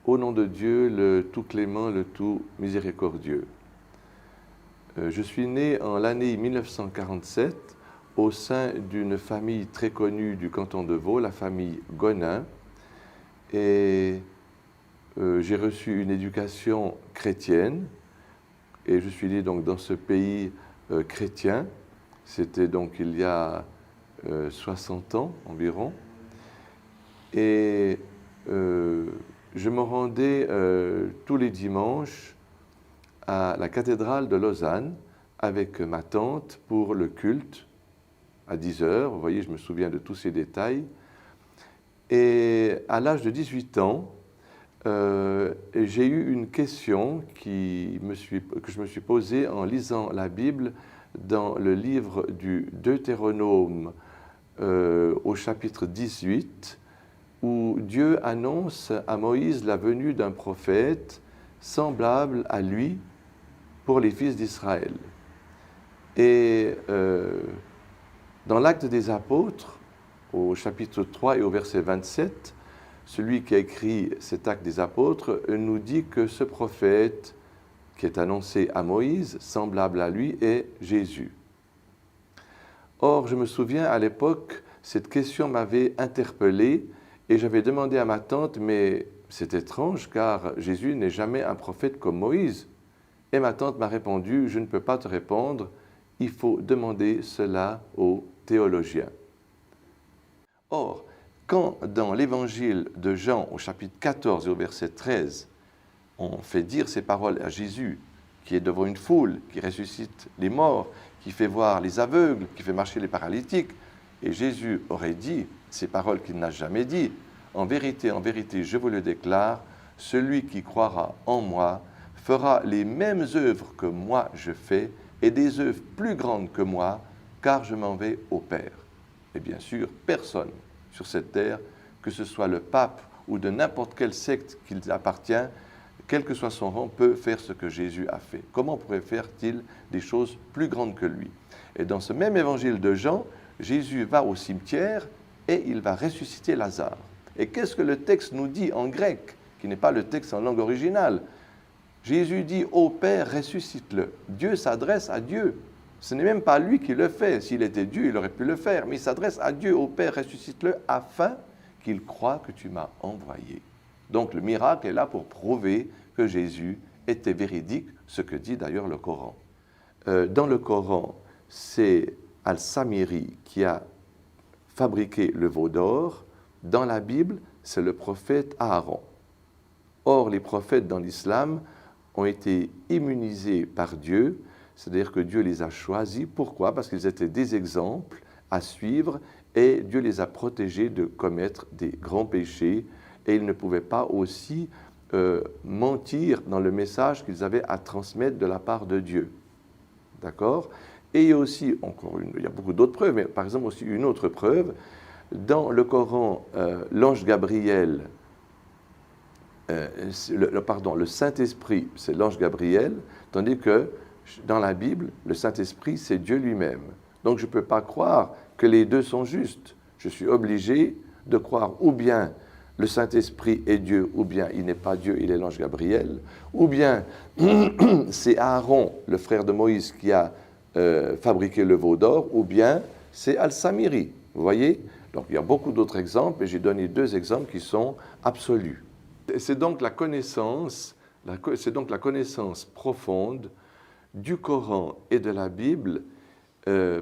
Au nom de Dieu, le tout clément, le tout miséricordieux. Je suis né en l'année 1947 au sein d'une famille très connue du canton de Vaud, la famille Gonin. Et j'ai reçu une éducation chrétienne et je suis né donc dans ce pays chrétien. C'était donc il y a 60 ans environ. Et je me rendais tous les dimanches à la cathédrale de Lausanne avec ma tante pour le culte à 10 heures. Vous voyez, je me souviens de tous ces détails. Et à l'âge de 18 ans, j'ai eu une question que je me suis posée en lisant la Bible dans le livre du Deutéronome au chapitre 18, où Dieu annonce à Moïse la venue d'un prophète semblable à lui pour les fils d'Israël. Et dans l'Acte des Apôtres, au chapitre 3 et au verset 27, celui qui a écrit cet Acte des Apôtres nous dit que ce prophète qui est annoncé à Moïse, semblable à lui, est Jésus. Or, je me souviens à l'époque, cette question m'avait interpellé et j'avais demandé à ma tante, mais c'est étrange car Jésus n'est jamais un prophète comme Moïse. Et ma tante m'a répondu, je ne peux pas te répondre, il faut demander cela aux théologiens. Or, quand dans l'évangile de Jean, au chapitre 14 et au verset 13, on fait dire ces paroles à Jésus, qui est devant une foule, qui ressuscite les morts, qui fait voir les aveugles, qui fait marcher les paralytiques, et Jésus aurait dit ces paroles qu'il n'a jamais dites. En vérité, je vous le déclare, celui qui croira en moi fera les mêmes œuvres que moi je fais, et des œuvres plus grandes que moi, car je m'en vais au Père. Et bien sûr, personne sur cette terre, que ce soit le pape ou de n'importe quelle secte qu'il appartient, quel que soit son rang, peut faire ce que Jésus a fait. Comment pourrait faire-t-il des choses plus grandes que lui? Et dans ce même évangile de Jean, Jésus va au cimetière et il va ressusciter Lazare. Et qu'est-ce que le texte nous dit en grec, qui n'est pas le texte en langue originale? Jésus dit « Ô Père, ressuscite-le ». Dieu s'adresse à Dieu. Ce n'est même pas lui qui le fait. S'il était Dieu, il aurait pu le faire. Mais il s'adresse à Dieu. « Ô Père, ressuscite-le afin qu'il croie que tu m'as envoyé ». Donc le miracle est là pour prouver que Jésus était véridique, ce que dit d'ailleurs le Coran. Dans le Coran, c'est Al-Samiri qui a fabriqué le veau d'or. Dans la Bible, c'est le prophète Aaron. Or, les prophètes dans l'islam ont été immunisés par Dieu, c'est-à-dire que Dieu les a choisis. Pourquoi? Parce qu'ils étaient des exemples à suivre et Dieu les a protégés de commettre des grands péchés et ils ne pouvaient pas aussi mentir dans le message qu'ils avaient à transmettre de la part de Dieu. D'accord? Et il y a aussi, il y a beaucoup d'autres preuves, mais par exemple aussi une autre preuve, dans le Coran, l'ange Gabriel, le Saint-Esprit, c'est l'ange Gabriel, tandis que dans la Bible, le Saint-Esprit, c'est Dieu lui-même. Donc je ne peux pas croire que les deux sont justes. Je suis obligé de croire ou bien le Saint-Esprit est Dieu, ou bien il n'est pas Dieu, il est l'ange Gabriel, ou bien c'est Aaron, le frère de Moïse, qui a fabriqué le veau d'or, ou bien c'est Al-Samiri. Vous voyez? Donc il y a beaucoup d'autres exemples, et j'ai donné 2 exemples qui sont absolus. C'est donc la connaissance profonde du Coran et de la Bible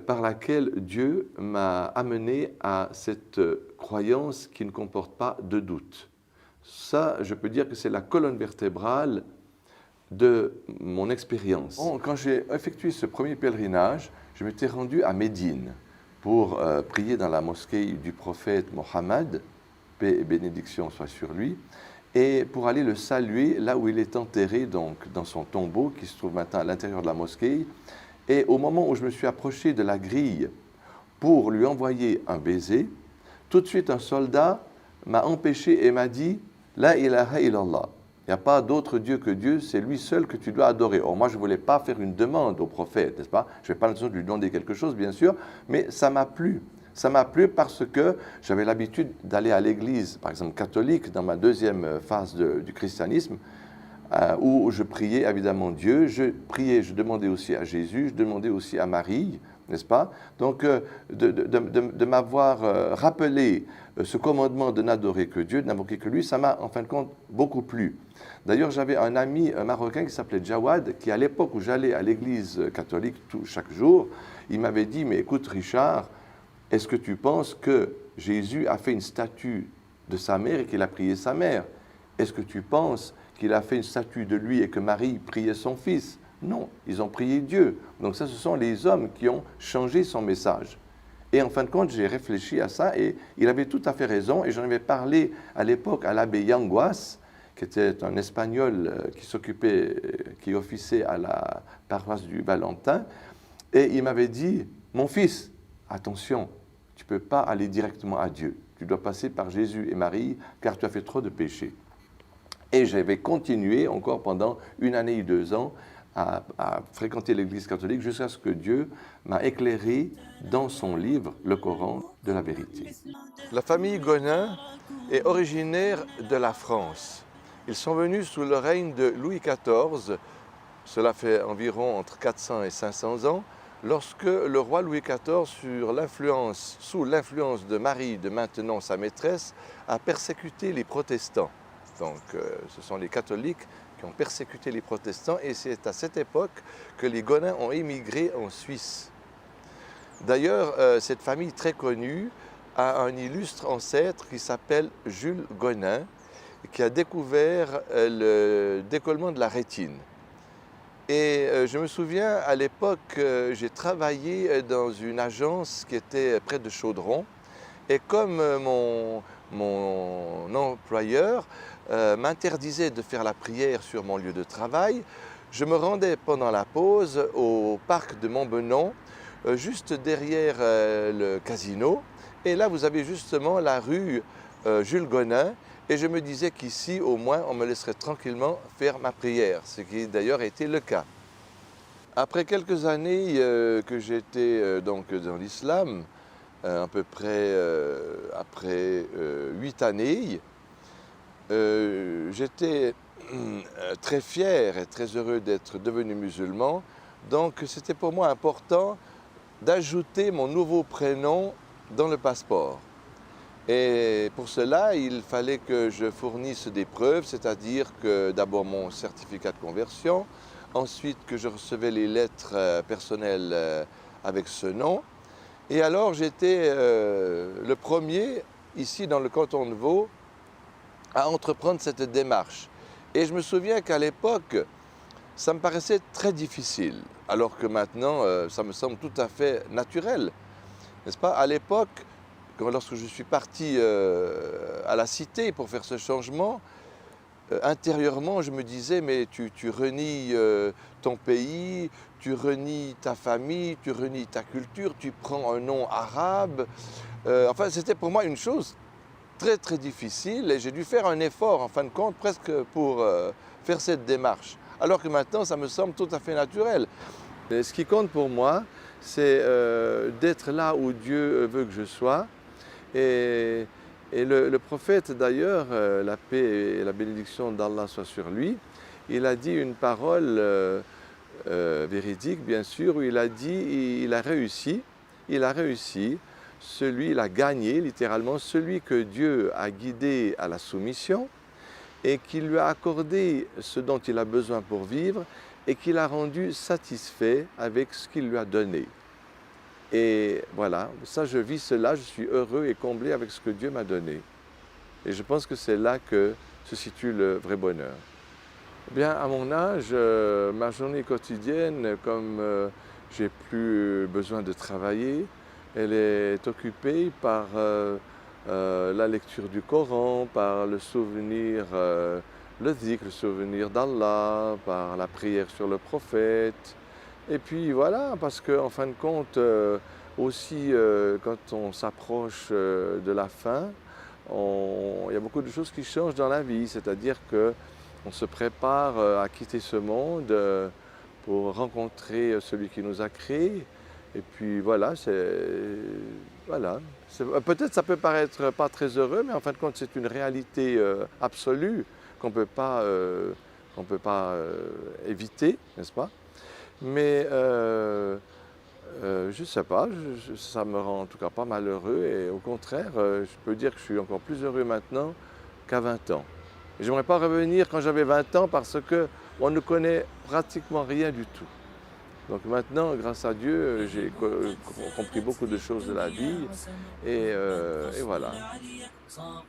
par laquelle Dieu m'a amené à cette croyance qui ne comporte pas de doute. Ça, je peux dire que c'est la colonne vertébrale de mon expérience. Quand j'ai effectué ce premier pèlerinage, je m'étais rendu à Médine pour prier dans la mosquée du prophète Mohammed, paix et bénédiction soit sur lui, et pour aller le saluer là où il est enterré, donc dans son tombeau qui se trouve maintenant à l'intérieur de la mosquée. Et au moment où je me suis approché de la grille pour lui envoyer un baiser, tout de suite un soldat m'a empêché et m'a dit « La ilaha illallah ». Il n'y a pas d'autre Dieu que Dieu, c'est lui seul que tu dois adorer. Or, moi, je ne voulais pas faire une demande au prophète, n'est-ce pas? Je n'ai pas l'intention de lui demander quelque chose, bien sûr, mais ça m'a plu Ça m'a plu parce que j'avais l'habitude d'aller à l'église, par exemple catholique, dans ma deuxième phase du christianisme, où je priais évidemment Dieu, je demandais aussi à Jésus, je demandais aussi à Marie, n'est-ce pas? Donc, de m'avoir rappelé ce commandement de n'adorer que Dieu, de n'invoquer que lui, ça m'a en fin de compte beaucoup plu. D'ailleurs, j'avais un ami marocain qui s'appelait Jawad, qui à l'époque où j'allais à l'église catholique chaque jour, il m'avait dit, mais écoute Richard, est-ce que tu penses que Jésus a fait une statue de sa mère et qu'il a prié sa mère? Est-ce que tu penses qu'il a fait une statue de lui et que Marie priait son fils? Non, ils ont prié Dieu. Donc ça, ce sont les hommes qui ont changé son message. Et en fin de compte, j'ai réfléchi à ça et il avait tout à fait raison. Et j'en avais parlé à l'époque à l'abbé Yanguas, qui était un Espagnol qui officiait à la paroisse du Valentin. Et il m'avait dit, mon fils, attention, tu ne peux pas aller directement à Dieu. Tu dois passer par Jésus et Marie, car tu as fait trop de péchés. Et j'avais continué encore pendant 1 année et 2 ans à fréquenter l'Église catholique jusqu'à ce que Dieu m'a éclairé dans son livre, le Coran de la vérité. La famille Gonin est originaire de la France. Ils sont venus sous le règne de Louis XIV, cela fait environ entre 400 et 500 ans, lorsque le roi Louis XIV, sous l'influence de Marie, de maintenant sa maîtresse, a persécuté les protestants. Donc, ce sont les catholiques qui ont persécuté les protestants et c'est à cette époque que les Gonins ont émigré en Suisse. D'ailleurs, cette famille très connue a un illustre ancêtre qui s'appelle Jules Gonin, qui a découvert le décollement de la rétine. Et je me souviens, à l'époque, j'ai travaillé dans une agence qui était près de Chaudron. Et comme mon employeur m'interdisait de faire la prière sur mon lieu de travail, je me rendais pendant la pause au parc de Montbenon, juste derrière le casino. Et là, vous avez justement la rue Jules Gonin. Et je me disais qu'ici, au moins, on me laisserait tranquillement faire ma prière, ce qui d'ailleurs a été le cas. Après quelques années que j'étais donc dans l'islam, à peu près après 8 années, j'étais très fier et très heureux d'être devenu musulman. Donc c'était pour moi important d'ajouter mon nouveau prénom dans le passeport. Et pour cela, il fallait que je fournisse des preuves, c'est-à-dire que d'abord mon certificat de conversion, ensuite que je recevais les lettres personnelles avec ce nom. Et alors j'étais le premier, ici dans le canton de Vaud, à entreprendre cette démarche. Et je me souviens qu'à l'époque, ça me paraissait très difficile, alors que maintenant, ça me semble tout à fait naturel, n'est-ce pas? À l'époque, lorsque je suis parti à la cité pour faire ce changement, intérieurement, je me disais, mais tu renies ton pays, tu renies ta famille, tu renies ta culture, tu prends un nom arabe. Enfin, c'était pour moi une chose très, très difficile et j'ai dû faire un effort, en fin de compte, presque pour faire cette démarche. Alors que maintenant, ça me semble tout à fait naturel. Et ce qui compte pour moi, c'est d'être là où Dieu veut que je sois. Et le prophète d'ailleurs, la paix et la bénédiction d'Allah soient sur lui, il a dit une parole véridique bien sûr, où il a dit il a réussi, il a gagné littéralement celui que Dieu a guidé à la soumission et qui lui a accordé ce dont il a besoin pour vivre et qui l'a rendu satisfait avec ce qu'il lui a donné. Et voilà, ça je vis cela, je suis heureux et comblé avec ce que Dieu m'a donné. Et je pense que c'est là que se situe le vrai bonheur. Bien, à mon âge, ma journée quotidienne, comme j'ai plus besoin de travailler, elle est occupée par la lecture du Coran, par le souvenir, le dhikr, le souvenir d'Allah, par la prière sur le prophète. Et puis voilà, parce qu'en fin de compte, aussi quand on s'approche de la fin, il y a beaucoup de choses qui changent dans la vie, c'est-à-dire qu'on se prépare à quitter ce monde pour rencontrer celui qui nous a créés. Et puis voilà, voilà. Peut-être ça peut paraître pas très heureux, mais en fin de compte, c'est une réalité absolue qu'on peut pas éviter, n'est-ce pas? Mais je ne sais pas, ça me rend en tout cas pas malheureux et au contraire, je peux dire que je suis encore plus heureux maintenant qu'à 20 ans. Je n'aimerais pas revenir quand j'avais 20 ans parce qu'on ne connaît pratiquement rien du tout. Donc maintenant, grâce à Dieu, j'ai compris beaucoup de choses de la vie et voilà. Subhanallah.